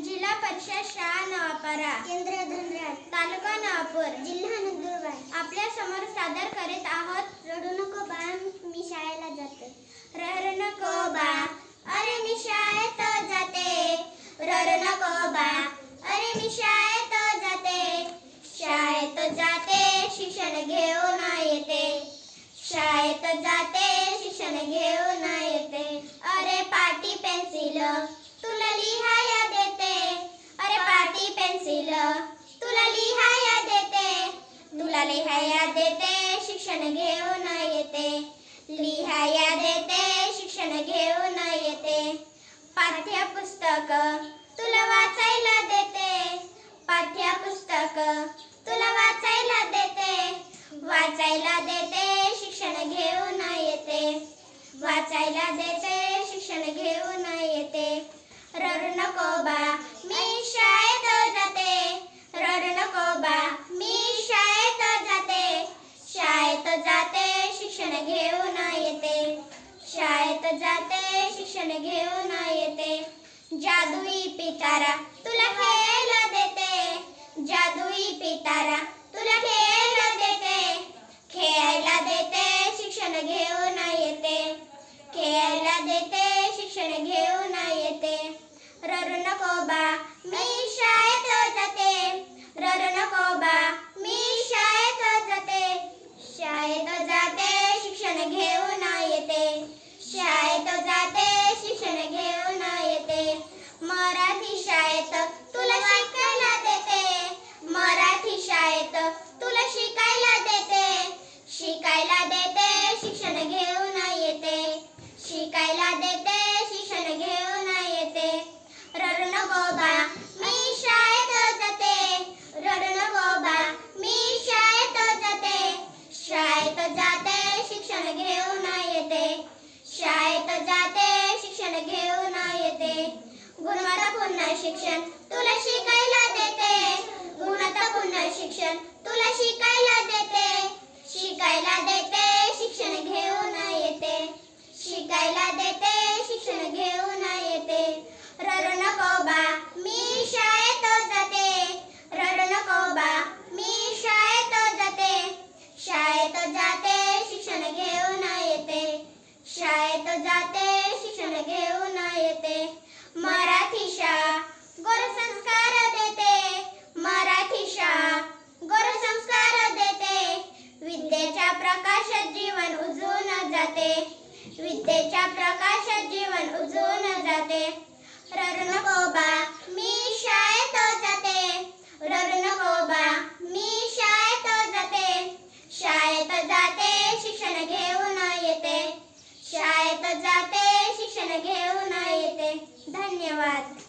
जिल्हा परिषद शाळा नवापारा, केंद्र धनराज, तालुका नवापूर, जिल्हा नंदुरबार. आपल्या समोर सादर करीत आहोत रडू नको बाळा, मी शाळेला जाते. रडू नको बा, अरे मी शाळेत जाते. रडू नको बा, अरे मी शाळेत जाते. शाळेत जाते, शिक्षण घेऊन येते. शाळेत जाते, शिक्षण घेऊन येते. अरे पाटी पेन्सिल तुला लिहाया देते. अरे पाटी पेन्सिल तुला लिहाया देते. तुला लिहाया देते, शिक्षण घेऊन येते. लिहाया देते, शिक्षण घेऊन येते. पाठ्यपुस्तक तुला वाचायला देते. पाठ्यपुस्तक तुला वाचायला देते. वाचायला देते, शिक्षण घेऊन येते. वाचायला देते, शिक्षण घेऊन येते. रडू नको बा, मी शाळेत जाते. रडू नको बा, मी शाळेत जाते. शाळेत जाते, शिक्षण घेऊन येते. शाळेत जाते, शिक्षण घेऊन येते. जादुई पिटारा तुला खेळायला देते. जादुई पिटारा तुला खेळायला देते. खेळायला देते, शिक्षण घेऊन येते. खेळायला देते, शिक्षण घेऊन येते. रडू नको बा, मी शाळेत जाते. रडू नको बा, मी शाळेत जाते. शाळेत जाते, शिक्षण घेऊन येते. शाळेत जाते, शिक्षण घेऊन येते. मराठी शाळेत तुला शिकायला देते. मराठी शाळेत तुला शिकायला देते. शिकायला देते, शिक्षण घेऊन येते. शिकायला देते, शिक्षण घेऊन येते. रडू नको बा, मी शाळेत जाते. रडू नको बा, मी शाळेत जाते. शाळेत जाते, शिक्षण घेऊन येते. शाळेत जाते, शिक्षण घेऊन येते. गुणवत्तापूर्ण शिक्षण तुला शिकायला देते. गुणवत्तापूर्ण शिक्षण तुला शिकायला देते. शिकायला देते, शिक्षण घेऊन येते. शिकायला देते, शिक्षण घेऊन येते. रडू नको बा, मी शाळेत जाते. रडू नको बा, मी शाळेत जाते. शाळेत जाते, शिक्षण घेऊन येते. शाळेत जाते, शिक्षण घेऊन येते. मराठी शाळा गुरुसंस्कार देते. मराठी शाळा गुरुसंस्कार देते. विद्येच्या प्रकाशात जीवन उजळून जाते. विद्येच्या प्रकाशात जीवन उजळून जाते. रडू नको बा, मी शाळेत जाते. रडू नको बा, मी शाळेत जाते. शाळेत जाते, शिक्षण घेऊन येते. शाळेत जाते, शिक्षण घेऊन येते. धन्यवाद.